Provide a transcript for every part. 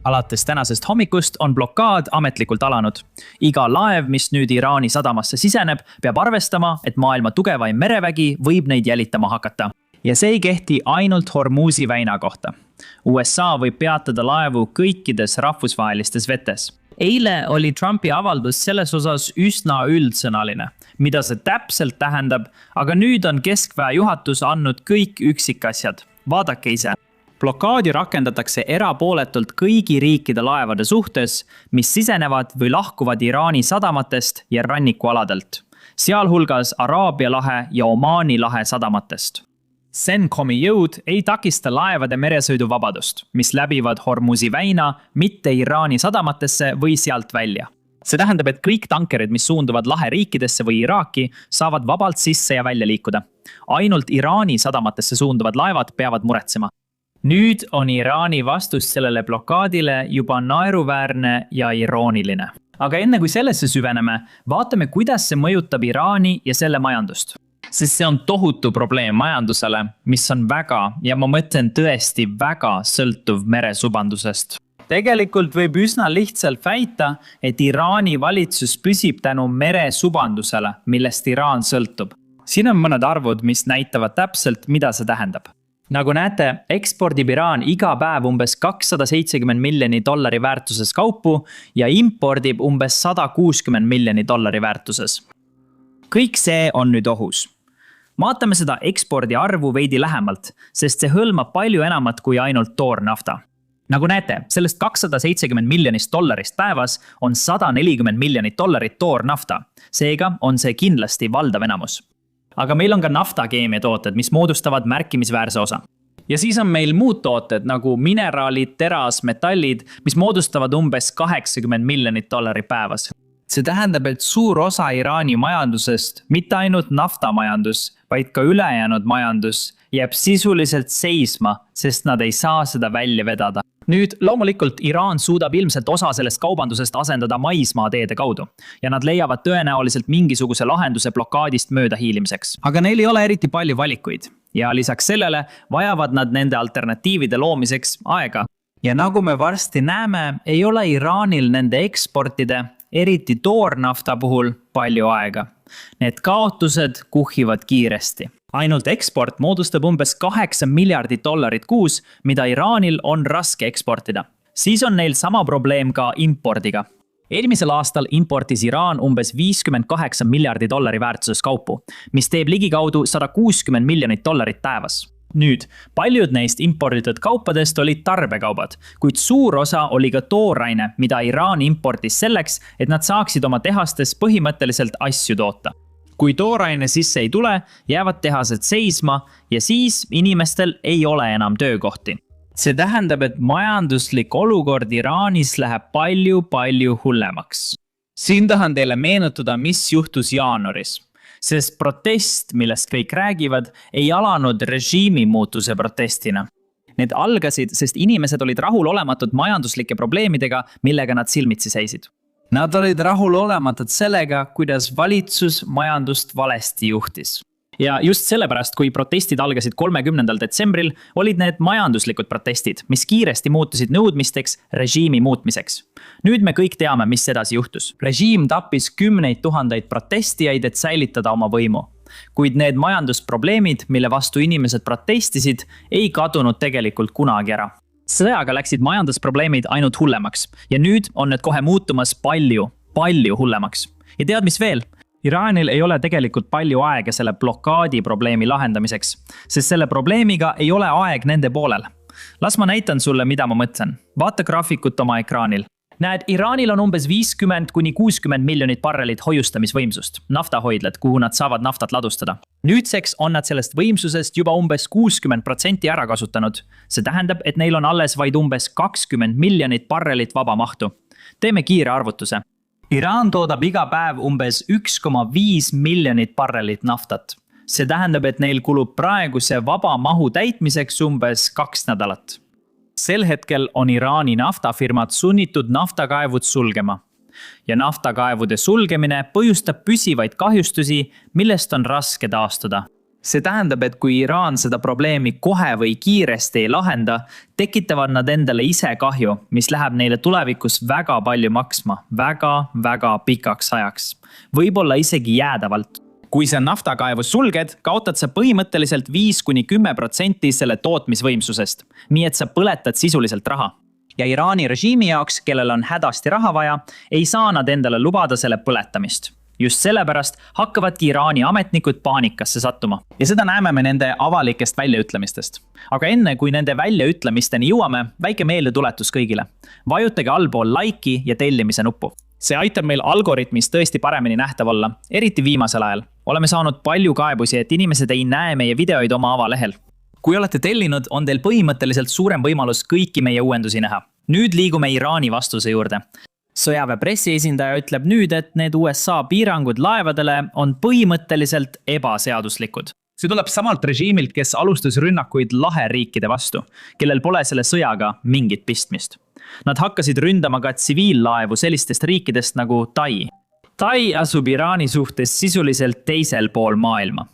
Alates tänasest hommikust on blokaad ametlikult alanud. Iga laev, mis nüüd Iraani sadamasse siseneb, peab arvestama, et maailma tugevaim merevägi võib neid jälitama hakata. Ja see ei kehti ainult Hormuzi väina kohta. USA võib peatada laevu kõikides rahvusvahelistes vetes. Eile oli Trumpi avaldus selles osas üsna üldsõnaline, mida see täpselt tähendab, aga nüüd on keskväe juhatus andnud kõik üksikasjad. Vaadake ise. Blokaadi rakendatakse erapooletult kõigi riikide laevade suhtes, mis sisenevad või lahkuvad Iraani sadamatest ja rannikualadelt, sealhulgas Araabia lahe ja Omaani lahe sadamatest. CENTCOM-i jõud ei takista laevade meresõiduvabadust, mis läbivad Hormuzi väina mitte Iraani sadamatesse või sealt välja. See tähendab, et kõik tankerid, mis suunduvad lahe riikidesse või Iraaki, saavad vabalt sisse ja välja liikuda. Ainult Iraani sadamatesse suunduvad laevad peavad muretsema. Nüüd on Iraani vastus sellele blokaadile juba naeruväärne ja irooniline. Aga enne kui sellesse süveneme, vaatame, kuidas see mõjutab Iraani ja selle majandust. Sest see on tohutu probleem majandusele, mis on väga, ja ma mõtlen tõesti väga sõltuv meresubandusest. Tegelikult võib üsna lihtsalt väita, et Iraani valitsus püsib tänu meresubandusele, millest Iraan sõltub. Siin on mõned arvud, mis näitavad täpselt, mida see tähendab. Nagu näete, ekspordib Iraan iga päev umbes $270 miljonit väärtuses kaupu ja impordib umbes $160 miljonit väärtuses. Kõik see on nüüd ohus. Vaatame seda ekspordi arvu veidi lähemalt, sest see hõlmab palju enamat kui ainult toornafta. Nagu näete, sellest $270 miljonist päevas on $140 miljonit toornafta. Seega on see kindlasti valdav enamus. Aga meil on ka naftakeemiatooted, mis moodustavad märkimisväärse osa. Ja siis on meil muud tooted nagu mineraalid, teras, metallid, mis moodustavad umbes $80 miljonit päevas. See tähendab, et suur osa Iraani majandusest, mitte ainult naftamajandus, vaid ka ülejäänud majandus, jääb sisuliselt seisma, sest nad ei saa seda välja vedada. Nüüd loomulikult Iraan suudab ilmselt osa sellest kaubandusest asendada maismaateede kaudu ja nad leiavad tõenäoliselt mingisuguse lahenduse blokaadist mööda hiilimiseks. Aga neil ei ole eriti palju valikuid ja lisaks sellele vajavad nad nende alternatiivide loomiseks aega. Ja nagu me varsti näeme, ei ole Iraanil nende eksportide, eriti toornafta puhul palju aega. Need kaotused kuhhivad kiiresti. Ainult eksport moodustab umbes $8 miljardit kuus, mida Iraanil on raske eksportida. Siis on neil sama probleem ka impordiga. Eelmisel aastal importis Iraan umbes $58 miljardit väärtuses kaupu, mis teeb ligikaudu $160 miljonit päevas. Nüüd, paljud neist imporditud kaupadest olid tarbekaubad, kuid suur osa oli ka tooraine, mida Iraan importis selleks, et nad saaksid oma tehastes põhimõtteliselt asju toota. Kui tooraine sisse ei tule, jäävad tehased seisma ja siis inimestel ei ole enam töökohti. See tähendab, et majanduslik olukord Iraanis läheb palju hullemaks. Siin tahan teile meenutada, mis juhtus jaanuaris. Sest protest, millest kõik räägivad, ei alanud režiimi muutuse protestina. Need algasid, sest inimesed olid rahulolematud majanduslike probleemidega, millega nad silmitsi seisid. Nad olid rahulolematud sellega, kuidas valitsus majandust valesti juhtis. Ja just sellepärast, kui protestid algasid 30. detsembril, olid need majanduslikud protestid, mis kiiresti muutusid nõudmisteks režiimi muutmiseks. Nüüd me kõik teame, mis edasi juhtus. Režiim tappis 10 000 protestijaid, et säilitada oma võimu. Kuid need majandusprobleemid, mille vastu inimesed protestisid, ei kadunud tegelikult kunagi ära. Sõjaga läksid majandusprobleemid ainult hullemaks ja nüüd on need kohe muutumas palju hullemaks. Ja tead mis veel? Iraanil ei ole tegelikult palju aega selle blokaadi probleemi lahendamiseks, sest selle probleemiga ei ole aeg nende poolel. Las ma näitan sulle, mida ma mõtlen. Vaata graafikut oma ekraanil. Näed, Iraanil on umbes 50–60 miljonit barrelit hoiustamisvõimsust, naftahoidlad, kuhu nad saavad naftat ladustada. Nüüdseks on nad sellest võimsusest juba umbes 60% ära kasutanud. See tähendab, et neil on alles vaid umbes 20 miljonit barrelit vaba mahtu. Teeme kiire arvutuse. Iraan toodab iga päev umbes 1,5 miljonit barrelit naftat. See tähendab, et neil kulub praeguse vaba mahu täitmiseks umbes 2 nädalat. Sel hetkel on Iraani naftafirmad sunnitud naftakaevud sulgema. Ja naftakaevude sulgemine põhjustab püsivaid kahjustusi, millest on raske taastuda. See tähendab, et kui Iraan seda probleemi kohe või kiiresti ei lahenda, tekitavad nad endale ise kahju, mis läheb neile tulevikus väga palju maksma, väga pikaks ajaks. Võib-olla isegi jäädavalt. Kui see naftakaevus sulged, kaotad sa põhimõtteliselt 5–10% selle tootmisvõimsusest, nii et sa põletad sisuliselt raha. Ja Iraani režiimi jaoks, kellel on hädasti raha vaja, ei saa nad endale lubada selle põletamist. Just sellepärast hakkavadki Iraani ametnikud paanikasse sattuma. Ja seda näeme me nende avalikest väljaütlemistest. Aga enne kui nende väljaütlemisteni jõuame, väike meeldetuletus kõigile. Vajutage allpool like'i ja tellimise nuppu. See aitab meil algoritmis tõesti paremini nähtav olla, eriti viimasel ajal. Oleme saanud palju kaebusi, et inimesed ei näe meie videoid oma avalehel. Kui olete tellinud, on teil põhimõtteliselt suurem võimalus kõiki meie uuendusi näha. Nüüd liigume Iraani vastuse juurde. Sõjaväe pressiesindaja ütleb nüüd, et need USA piirangud laevadele on põhimõtteliselt ebaseaduslikud. See tuleb samalt režiimilt, kes alustas rünnakuid laheriikide vastu, kellel pole selle sõjaga mingit pistmist. Nad hakkasid ründama ka tsiviillaevu sellistest riikidest nagu Tai. Tai asub Iraani suhtes sisuliselt teisel pool maailma.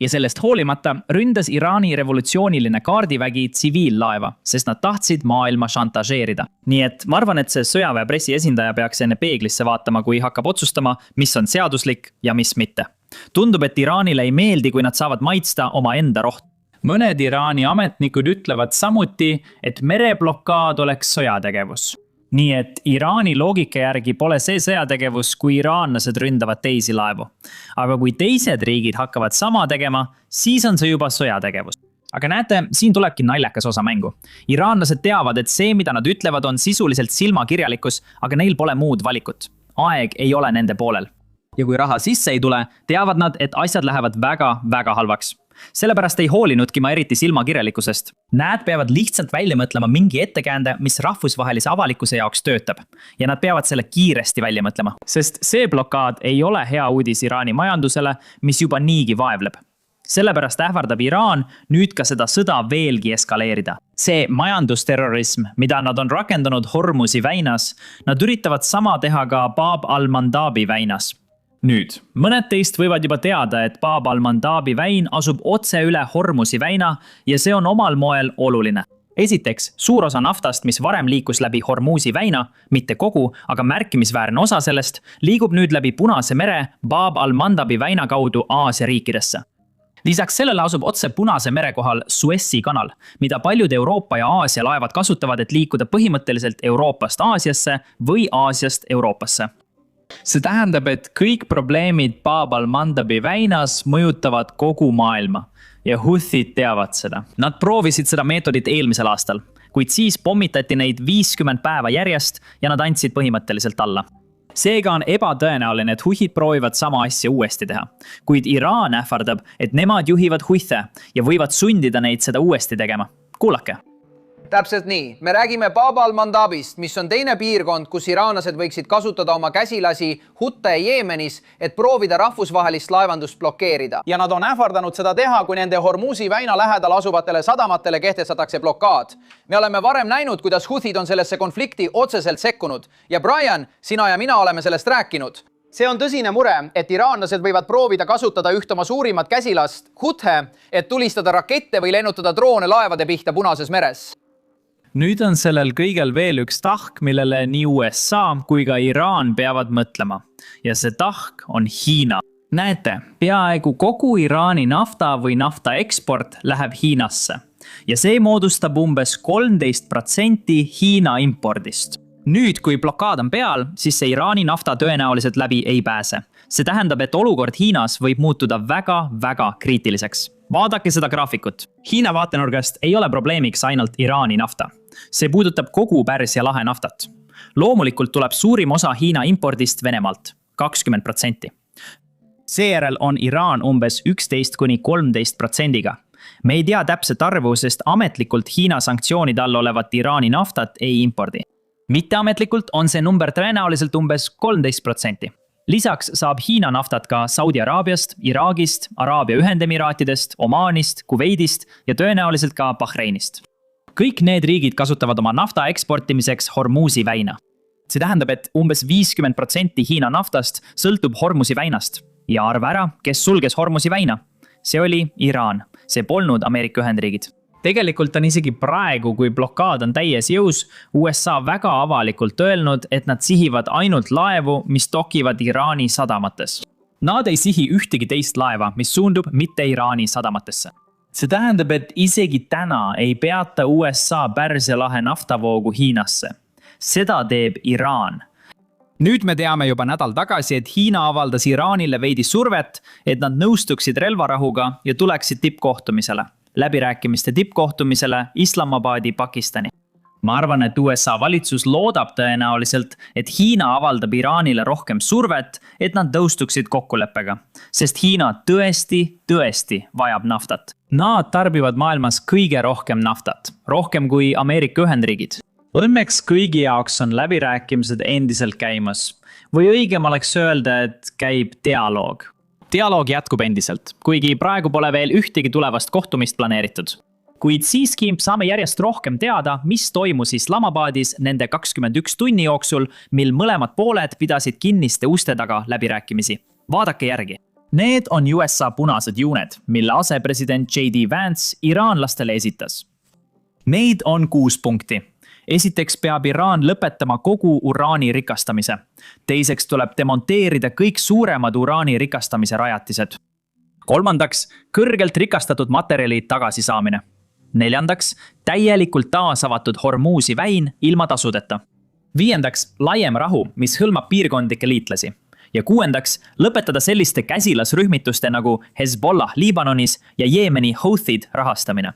Ja sellest hoolimata ründas Iraani revolutsiooniline kaardivägi tsiviillaeva, sest nad tahtsid maailma šantažeerida. Nii et ma arvan, et see sõjaväe pressiesindaja peaks enne peeglisse vaatama, kui hakkab otsustama, mis on seaduslik ja mis mitte. Tundub, et Iraanile ei meeldi, kui nad saavad maitsta oma enda rohtu. Mõned Iraani ametnikud ütlevad samuti, et mereblokaad oleks sõjategevus. Nii et Iraani loogika järgi pole see sõjategevus, kui iraanlased ründavad teisi laevu. Aga kui teised riigid hakkavad sama tegema, siis on see juba sõjategevus. Aga näete, siin tulebki naljakas osa mängu. Iraanlased teavad, et see, mida nad ütlevad, on sisuliselt silmakirjalikkus, aga neil pole muud valikut. Aeg ei ole nende poolel. Ja kui raha sisse ei tule, teavad nad, et asjad lähevad väga halvaks. Sellepärast ei hoolinudki ma eriti silmakirjalikkusest. Nad peavad lihtsalt välja mõtlema mingi ettekäände, mis rahvusvahelise avalikkuse jaoks töötab. Ja nad peavad selle kiiresti välja mõtlema. Sest see blokaad ei ole hea uudis Iraani majandusele, mis juba niigi vaevleb. Sellepärast ähvardab Iraan nüüd ka seda sõda veelgi eskaleerida. See majandusterrorism, mida nad on rakendanud Hormuzi väinas, nad üritavad sama teha ka Bab al-Mandabi väinas. Nüüd, mõned teist võivad juba teada, et Bab al-Mandabi väin asub otse üle Hormuzi väina ja see on omal moel oluline. Esiteks, suur osa naftast, mis varem liikus läbi Hormuzi väina, mitte kogu, aga märkimisväärne osa sellest, liigub nüüd läbi Punase mere Bab al-Mandabi väina kaudu Aasia riikidesse. Lisaks sellele asub otse Punase mere kohal Suessi kanal, mida paljud Euroopa ja Aasia laevad kasutavad, et liikuda põhimõtteliselt Euroopast Aasiasse või Aasiast Euroopasse. See tähendab, et kõik probleemid Bab al-Mandabi väinas mõjutavad kogu maailma ja Houthid teavad seda. Nad proovisid seda meetodit eelmisel aastal, kuid siis pommitati neid 50 päeva järjest ja nad andsid põhimõtteliselt alla. Seega on ebatõenäoline, et Houthid proovivad sama asja uuesti teha. Kuid Iraan ähvardab, et nemad juhivad Houth'e ja võivad sundida neid seda uuesti tegema. Kuulake. Täpselt nii. Me räägime Bab al-Mandabist, mis on teine piirkond, kus iraanlased võiksid kasutada oma käsilasi Houth'e Jeemenis, et proovida rahvusvahelist laevandust blokeerida. Ja nad on ähvardanud seda teha, kui nende Hormuzi väina lähedal asuvatele sadamatele kehtestatakse blokaad. Me oleme varem näinud, kuidas Houthid on sellesse konflikti otseselt sekkunud. Ja Brian, sina ja mina oleme sellest rääkinud. See on tõsine mure, et iraanlased võivad proovida kasutada üht oma suurimat käsilast Houth'e, et tulistada rakette või lennutada droone laevade pihta Punases meres. Nüüd on sellel kõigel veel üks tahk, millele nii USA kui ka Iraan peavad mõtlema. Ja see tahk on Hiina. Näete, peaaegu kogu Iraani nafta või nafta eksport läheb Hiinasse. Ja see moodustab umbes 13% Hiina impordist. Nüüd, kui blokaad on peal, siis see Iraani nafta tõenäoliselt läbi ei pääse. See tähendab, et olukord Hiinas võib muutuda väga kriitiliseks. Vaadake seda graafikut. Hiina vaatenurgast ei ole probleemiks ainult Iraani nafta. See puudutab kogu Pärsia lahe naftat. Loomulikult tuleb suurim osa Hiina impordist Venemaalt, 20%. Seejärel on Iraan umbes 11–13%. Me ei tea täpset arvu, sest ametlikult Hiina sanktsioonide all olevat Iraani naftat ei impordi. Mitteametlikult on see number tõenäoliselt umbes 13%. Lisaks saab Hiina naftat ka Saudi Araabiast, Iraagist, Araabia Ühendemiraatidest, Omaanist, Kuveidist ja tõenäoliselt ka Bahreinist. Kõik need riigid kasutavad oma nafta eksportimiseks Hormuzi väina. See tähendab, et umbes 50% Hiina naftast sõltub Hormuzi väinast. Ja arva ära, kes sulges Hormuzi väina. see oli Iraan, see polnud Ameerika Ühendriigid. Tegelikult on isegi praegu, kui blokaad on täies jõus, USA väga avalikult öelnud, et nad sihivad ainult laevu, mis dokivad Iraani sadamates. Nad ei sihi ühtegi teist laeva, mis suundub mitte Iraani sadamatesse. See tähendab, et isegi täna ei peata USA Pärsia lahe naftavoogu Hiinasse. Seda teeb Iraan. Nüüd me teame juba nädal tagasi, et Hiina avaldas Iraanile veidi survet, et nad nõustuksid relvarahuga ja tuleksid tippkohtumisele. Läbirääkimiste tippkohtumisele Islamabadi, Pakistani. Ma arvan, et USA valitsus loodab tõenäoliselt, et Hiina avaldab Iraanile rohkem survet, et nad nõustuksid kokkuleppega, sest Hiina tõesti vajab naftat. Nad tarbivad maailmas kõige rohkem naftat, rohkem kui Ameerika Ühendriigid. Õnneks kõigi jaoks on läbirääkimised endiselt käimas. Või õigem oleks öelda, et käib dialoog. Dialoog jätkub endiselt, kuigi praegu pole veel ühtegi tulevast kohtumist planeeritud. Kuid siiski saame järjest rohkem teada, mis toimus Islamabadis nende 21 tunni jooksul, mil mõlemad pooled pidasid kinniste uste taga läbirääkimisi. Vaadake järgi. Need on USA punased juuned, mille asepresident J.D. Vance iraanlastele esitas. Neid on 6 punkti. Esiteks peab Iraan lõpetama kogu uraani rikastamise. Teiseks tuleb demonteerida kõik suuremad uraani rikastamise rajatised. Kolmandaks, kõrgelt rikastatud materjali tagasisaamine. Neljandaks, täielikult taasavatud Hormuzi väin ilma tasudeta. Viiendaks, laiem rahu, mis hõlmab piirkondlikke liitlasi. Ja kuuendaks, lõpetada selliste käsilasrühmituste nagu Hezbollah Liibanonis ja Jeemeni Houthid rahastamine.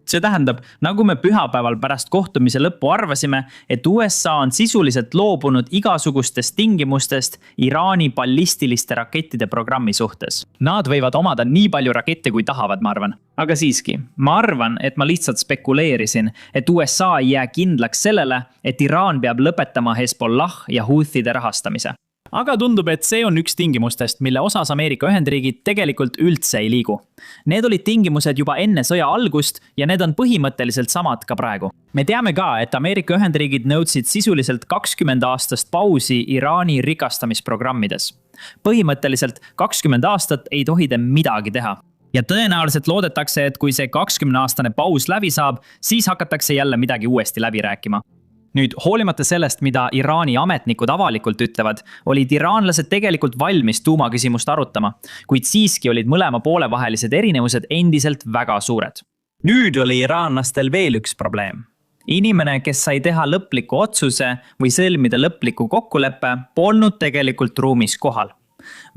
See tähendab, nagu me pühapäeval pärast kohtumise lõppu arvasime, et USA on sisuliselt loobunud igasugustest tingimustest Iraani ballistiliste rakettide programmi suhtes. Nad võivad omada nii palju rakette, kui tahavad, ma arvan. Aga siiski, ma arvan, et ma lihtsalt spekuleerisin, et USA ei jää kindlaks sellele, et Iraan peab lõpetama Hezbollah ja Houthide rahastamise. Aga tundub, et see on üks tingimustest, mille osas Ameerika Ühendriigid tegelikult üldse ei liigu. Need olid tingimused juba enne sõja algust ja need on põhimõtteliselt samad ka praegu. Me teame ka, et Ameerika Ühendriigid nõudsid sisuliselt 20 aastast pausi Iraani rikastamisprogrammides. Põhimõtteliselt 20 aastat ei tohi te midagi teha. Ja tõenäoliselt loodetakse, et kui see 20-aastane paus läbi saab, siis hakatakse jälle midagi uuesti läbi rääkima. Nüüd, hoolimata sellest, mida Iraani ametnikud avalikult ütlevad, olid iraanlased tegelikult valmis tuumaküsimust arutama, kuid siiski olid mõlema poole vahelised erinevused endiselt väga suured. Nüüd oli iraanlastel veel üks probleem. Inimene, kes sai teha lõpliku otsuse või sõlmida lõpliku kokkuleppe, polnud tegelikult ruumis kohal.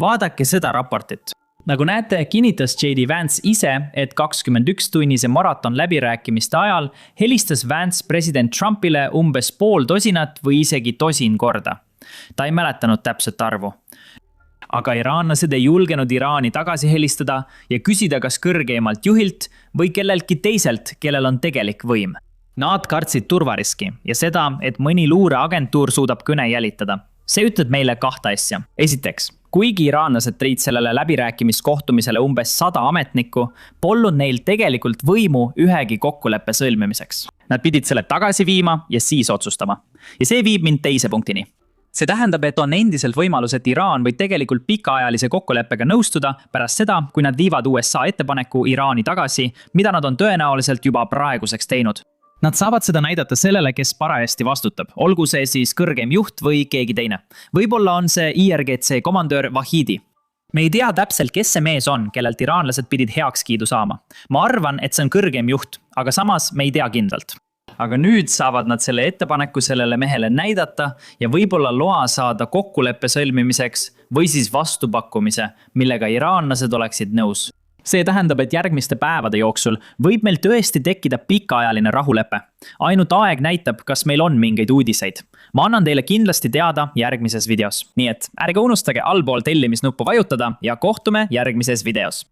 Vaadake seda raportit. Nagu näete, kinnitas J.D. Vance ise, et 21 tunnise maraton läbirääkimiste ajal helistas Vance president Trumpile umbes 50 või isegi 10 korda. Ta ei mäletanud täpset arvu. Aga iraanlased ei julgenud Iraani tagasi helistada ja küsida kas kõrgeimalt juhilt või kelleltki teiselt, kellel on tegelik võim. Nad kartsid turvariski ja seda, et mõni luureagentuur suudab kõne jälitada. See ütleb meile 2 asja. Esiteks, kuigi iraanlased tõid sellele läbirääkimiskohtumisele umbes 100 ametnikku, polnud neil tegelikult võimu ühegi kokkuleppe sõlmimiseks. Nad pidid selle tagasi viima ja siis otsustama. Ja see viib mind teise punktini. See tähendab, et on endiselt võimalus, et Iraan võib tegelikult pikaajalise kokkuleppega nõustuda pärast seda, kui nad viivad USA ettepaneku Iraani tagasi, mida nad on tõenäoliselt juba praeguseks teinud. Nad saavad seda näidata sellele, kes parajasti vastutab, olgu see siis kõrgem juht või keegi teine. Võib-olla on see IRGC komandöör Vahidi. Me ei tea täpselt, kes see mees on, kellelt iraanlased pidid heakskiidu saama. Ma arvan, et see on kõrgem juht, aga samas me ei tea kindlalt. Aga nüüd saavad nad selle ettepaneku sellele mehele näidata ja võib-olla loa saada kokkuleppe sõlmimiseks või siis vastupakkumise, millega iraanlased oleksid nõus. See tähendab, et järgmiste päevade jooksul võib meil tõesti tekkida pikaajaline rahulepe. Ainult aeg näitab, kas meil on mingeid uudiseid. Ma annan teile kindlasti teada järgmises videos. Nii et ärge unustage allpool tellimisnuppu vajutada ja kohtume järgmises videos.